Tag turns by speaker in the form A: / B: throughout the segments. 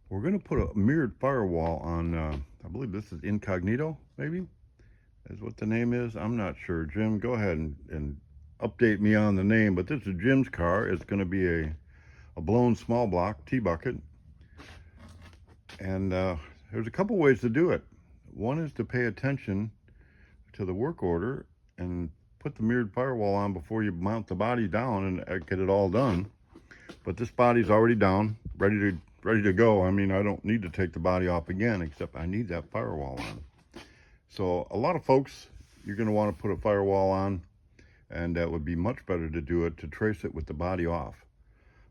A: We're going to put a mirrored firewall on, I believe this is Incognito, maybe, is what the name is. I'm not sure. Jim, go ahead and update me on the name, but this is Jim's car. It's going to be a blown small block T-bucket. And there's a couple ways to do it. One is to pay attention to the work order and put the mirrored firewall on before you mount the body down and get it all done. But this body's already down, ready to go. I mean, I don't need to take the body off again, except I need that firewall on. So a lot of folks, you're going to want to put a firewall on, and that would be much better to do it to trace it with the body off.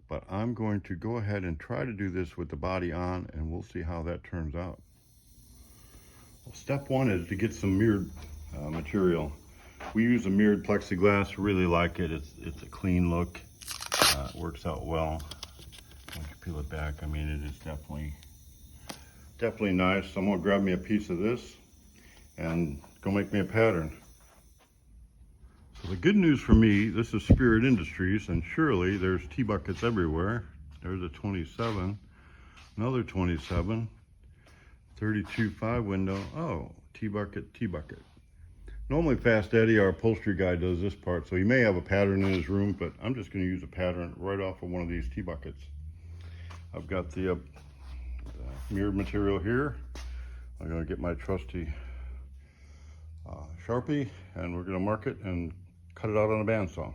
A: But I'm going to go ahead and try to do this with the body on, and we'll see how that turns out. Well, step one is to get some mirrored material. We use a mirrored plexiglass. Really like it. It's a clean look. It works out well. Once you peel it back, I mean, it is definitely nice. So I'm gonna grab me a piece of this and go make me a pattern. So the good news for me, this is Spirit Industries, and surely there's T-buckets everywhere. There's a 27, another 27, 32 5 window. Oh, T-bucket, T-bucket. Normally Fast Eddie, our upholstery guy, does this part, so he may have a pattern in his room, but I'm just going to use a pattern right off of one of these T-buckets. I've got the mirrored material here. I'm going to get my trusty Sharpie, and we're going to mark it and cut it out on a bandsaw.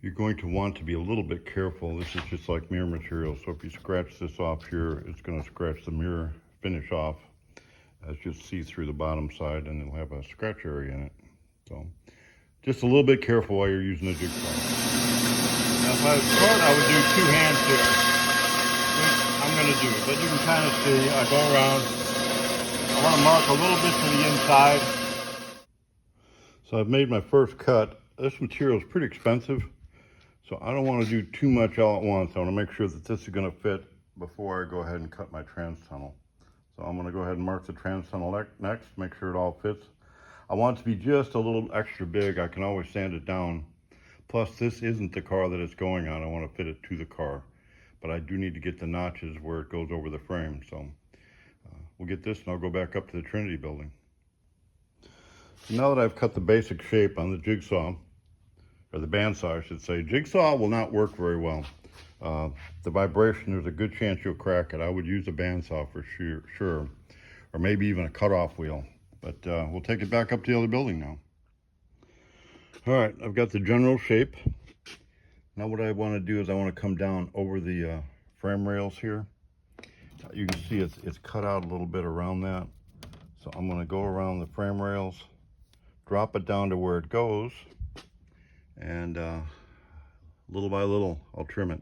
A: You're going to want to be a little bit careful. This is just like mirror material, so if you scratch this off here, it's going to scratch the mirror finish off. As you'll see through the bottom side, and it'll have a scratch area in it. So just a little bit careful while you're using the jigsaw. Now if I was short, I would do two hands here, which I'm going to do. But you can kind of see, I go around. I want to mark a little bit to the inside. So I've made my first cut. This material is pretty expensive, so I don't want to do too much all at once. I want to make sure that this is going to fit before I go ahead and cut my trans tunnel. So I'm going to go ahead and mark the trans tunnel next, make sure it all fits. I want it to be just a little extra big. I can always sand it down. Plus, this isn't the car that it's going on. I want to fit it to the car. But I do need to get the notches where it goes over the frame. So we'll get this, and I'll go back up to the Trinity building. So now that I've cut the basic shape on the jigsaw, or the bandsaw, I should say, jigsaw will not work very well. The vibration, there's a good chance you'll crack it. I would use a bandsaw for sure, or maybe even a cutoff wheel. But we'll take it back up to the other building now. All right, I've got the general shape. Now what I want to do is I want to come down over the frame rails here. You can see it's cut out a little bit around that. So I'm going to go around the frame rails, drop it down to where it goes, and little by little, I'll trim it.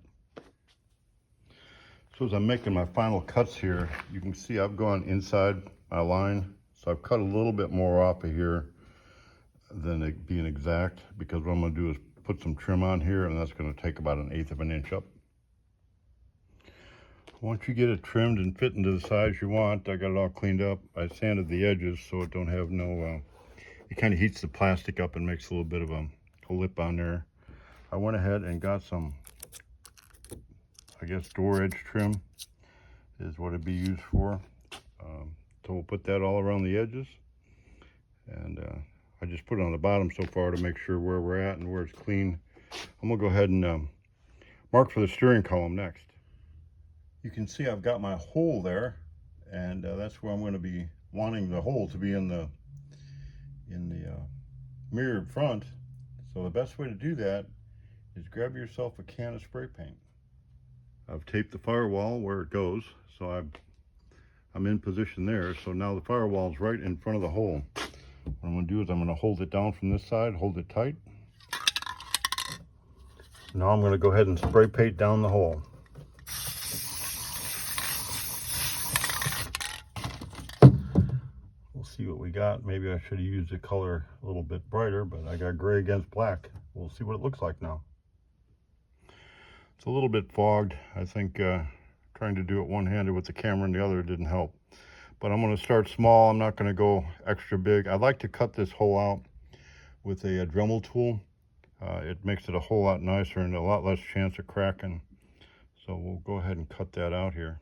A: So as I'm making my final cuts here, you can see I've gone inside my line. So I've cut a little bit more off of here than it being exact, because what I'm going to do is put some trim on here, and that's going to take about 1/8 of an inch up. Once you get it trimmed and fit into the size you want, I got it all cleaned up. I sanded the edges so it don't have no, it kind of heats the plastic up and makes a little bit of a lip on there. I went ahead and got some, I guess, door edge trim is what it'd be used for. So we'll put that all around the edges. And I just put it on the bottom so far to make sure where we're at and where it's clean. I'm gonna go ahead and mark for the steering column next. You can see I've got my hole there, and that's where I'm going to be wanting the hole to be in the mirrored front. So the best way to do that is grab yourself a can of spray paint. I've taped the firewall where it goes, so I'm in position there. So now the firewall is right in front of the hole. What I'm going to do is I'm going to hold it down from this side, hold it tight. Now I'm going to go ahead and spray paint down the hole. See what we got. Maybe I should have used the color a little bit brighter, but I got gray against black. We'll see what it looks like now. It's a little bit fogged. I think trying to do it one-handed with the camera and the other didn't help. But I'm going to start small. I'm not going to go extra big. I like to cut this hole out with a Dremel tool. It makes it a whole lot nicer and a lot less chance of cracking. So we'll go ahead and cut that out here.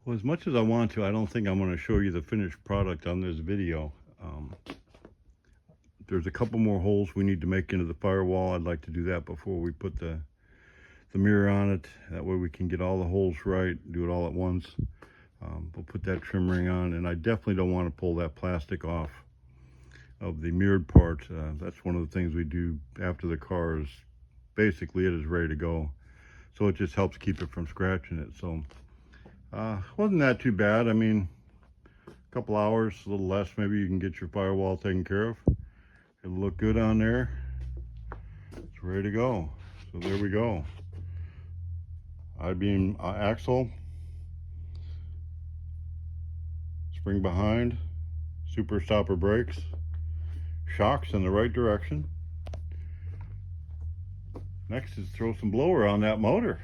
A: Well, as much as I want to, I don't think I'm going to show you the finished product on this video. There's a couple more holes we need to make into the firewall. I'd like to do that before we put the mirror on it. That way we can get all the holes right, do it all at once. We'll put that trim ring on, and I definitely don't want to pull that plastic off of the mirrored part. That's one of the things we do after the car is basically it is ready to go. So it just helps keep it from scratching it. So wasn't that too bad. I mean, a couple hours, a little less, maybe you can get your firewall taken care of. It'll look good on there. It's ready to go. So there we go. I-beam axle, spring behind, super stopper brakes, shocks in the right direction. Next is throw some blower on that motor.